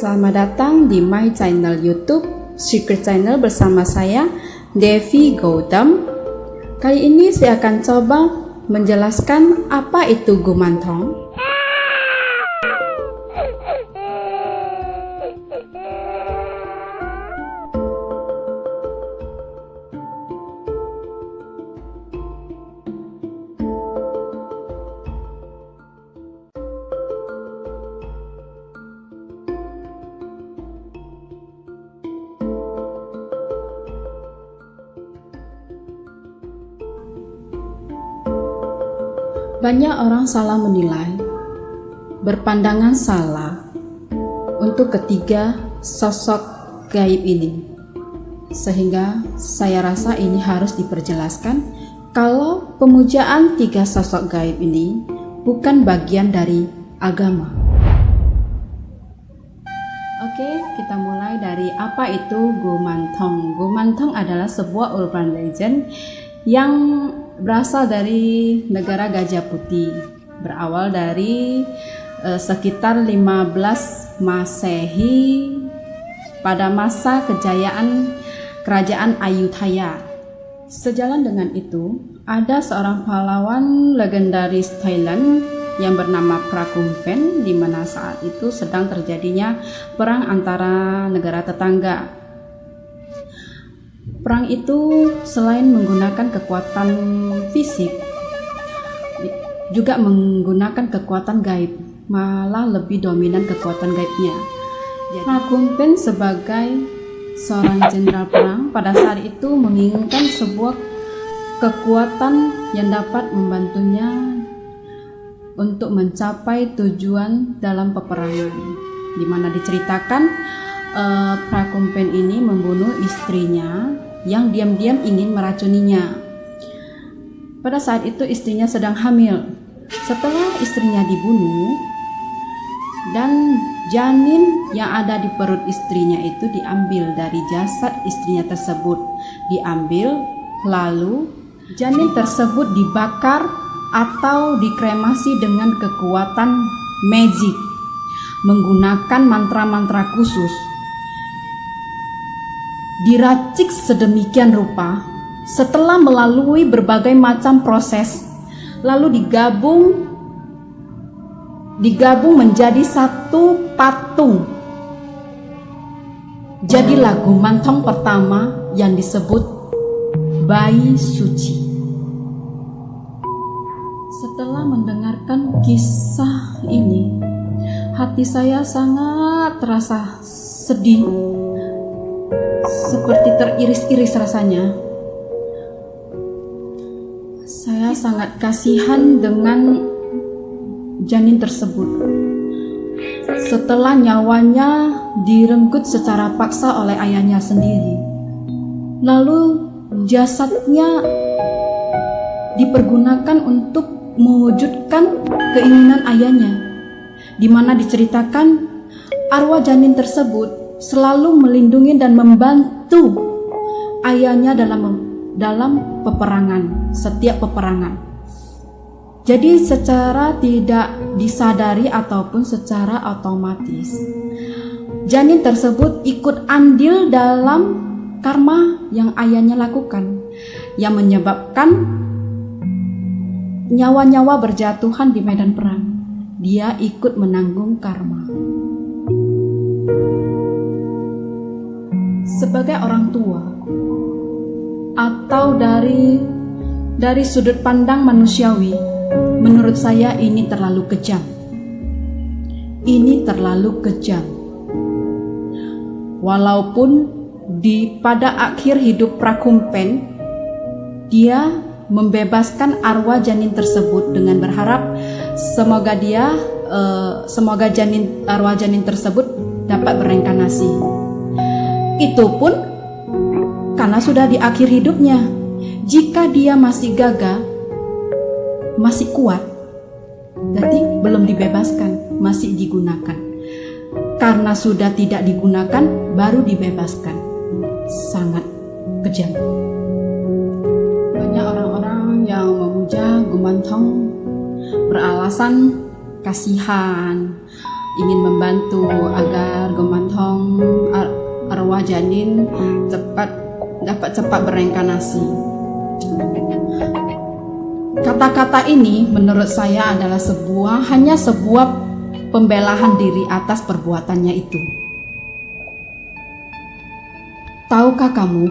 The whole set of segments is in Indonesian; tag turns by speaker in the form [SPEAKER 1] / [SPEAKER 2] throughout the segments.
[SPEAKER 1] Selamat datang di my channel YouTube Secret Channel bersama saya Devi Gautam. Kali ini saya akan coba menjelaskan apa itu Gumantong. Banyak orang salah menilai, berpandangan salah untuk ketiga sosok gaib ini. Sehingga saya rasa ini harus diperjelaskan kalau pemujaan tiga sosok gaib ini bukan bagian dari agama. Oke, kita mulai dari apa itu Gumantong. Gumantong adalah sebuah urban legend yang berasal dari negara Gajah Putih, berawal dari sekitar 15 Masehi pada masa kejayaan kerajaan Ayutthaya. Sejalan dengan itu, ada seorang pahlawan legendaris Thailand yang bernama Prakumpen, di mana saat itu sedang terjadinya perang antara negara tetangga. Perang itu selain menggunakan kekuatan fisik, juga menggunakan kekuatan gaib, malah lebih dominan kekuatan gaibnya. Prakumpen sebagai seorang jenderal perang pada saat itu menginginkan sebuah kekuatan yang dapat membantunya untuk mencapai tujuan dalam peperangan, di mana diceritakan Prakumpen ini membunuh istrinya yang diam-diam ingin meracuninya. Pada saat itu istrinya sedang hamil. Setelah istrinya dibunuh dan janin yang ada di perut istrinya itu diambil dari jasad istrinya tersebut, diambil lalu janin tersebut dibakar atau dikremasi dengan kekuatan magic menggunakan mantra-mantra khusus. Diracik sedemikian rupa, setelah melalui berbagai macam proses, lalu digabung menjadi satu patung. Jadilah Gumantong pertama yang disebut bayi suci. Setelah mendengarkan kisah ini, hati saya sangat terasa sedih, seperti teriris-iris rasanya. Saya sangat kasihan dengan janin tersebut. Setelah nyawanya direnggut secara paksa oleh ayahnya sendiri, lalu jasadnya dipergunakan untuk mewujudkan keinginan ayahnya, di mana diceritakan arwah janin tersebut selalu melindungi dan membantu ayahnya dalam peperangan, setiap peperangan. Jadi secara tidak disadari ataupun secara otomatis, janin tersebut ikut andil dalam karma yang ayahnya lakukan, yang menyebabkan nyawa-nyawa berjatuhan di medan perang. Dia ikut menanggung karma. Sebagai orang tua, atau dari sudut pandang manusiawi, menurut saya ini terlalu kejam. Ini terlalu kejam. Walaupun pada akhir hidup Prakumpen, dia membebaskan arwah janin tersebut dengan berharap semoga arwah janin tersebut dapat bereinkarnasi. Itu pun karena sudah di akhir hidupnya. Jika dia masih gagah, masih kuat, berarti belum dibebaskan, masih digunakan. Karena sudah tidak digunakan, baru dibebaskan. Sangat kejam. Banyak orang-orang yang memuja Gumantong beralasan kasihan, ingin membantu agar Gumantong arwah janin dapat cepat bereinkarnasi. Kata-kata ini menurut saya adalah hanya sebuah pembelaan diri atas perbuatannya itu. Tahukah kamu,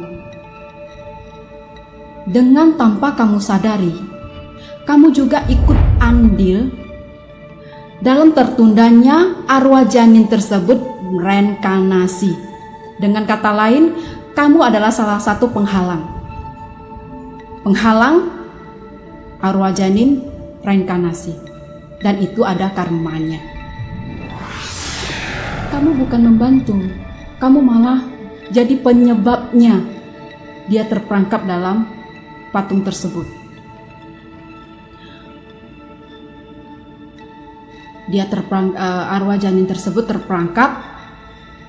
[SPEAKER 1] dengan tanpa kamu sadari, kamu juga ikut andil dalam tertundanya arwah janin tersebut reinkarnasi. Dengan kata lain, kamu adalah salah satu penghalang arwah janin reinkarnasi, dan itu ada karmanya. Kamu bukan membantu, kamu malah jadi penyebabnya dia terperangkap dalam patung tersebut. Arwah janin tersebut terperangkap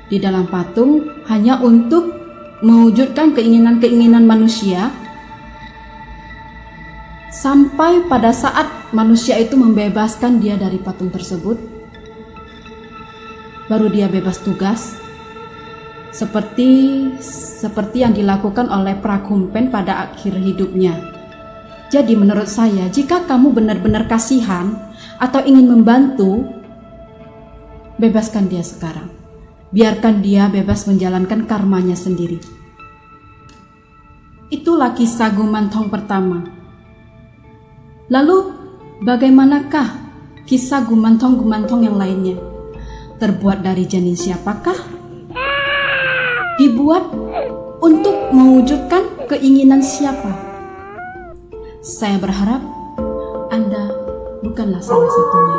[SPEAKER 1] di dalam patung hanya untuk mewujudkan keinginan-keinginan manusia, sampai pada saat manusia itu membebaskan dia dari patung tersebut, baru dia bebas tugas, seperti yang dilakukan oleh Prakumpen pada akhir hidupnya. Jadi menurut saya, jika kamu benar-benar kasihan atau ingin membantu, bebaskan dia sekarang. Biarkan dia bebas menjalankan karmanya sendiri. Itulah kisah Gumantong pertama. Lalu bagaimanakah kisah Gumantong-Gumantong yang lainnya? Terbuat dari janin siapakah? Dibuat untuk mewujudkan keinginan siapa? Saya berharap Anda bukanlah salah satunya.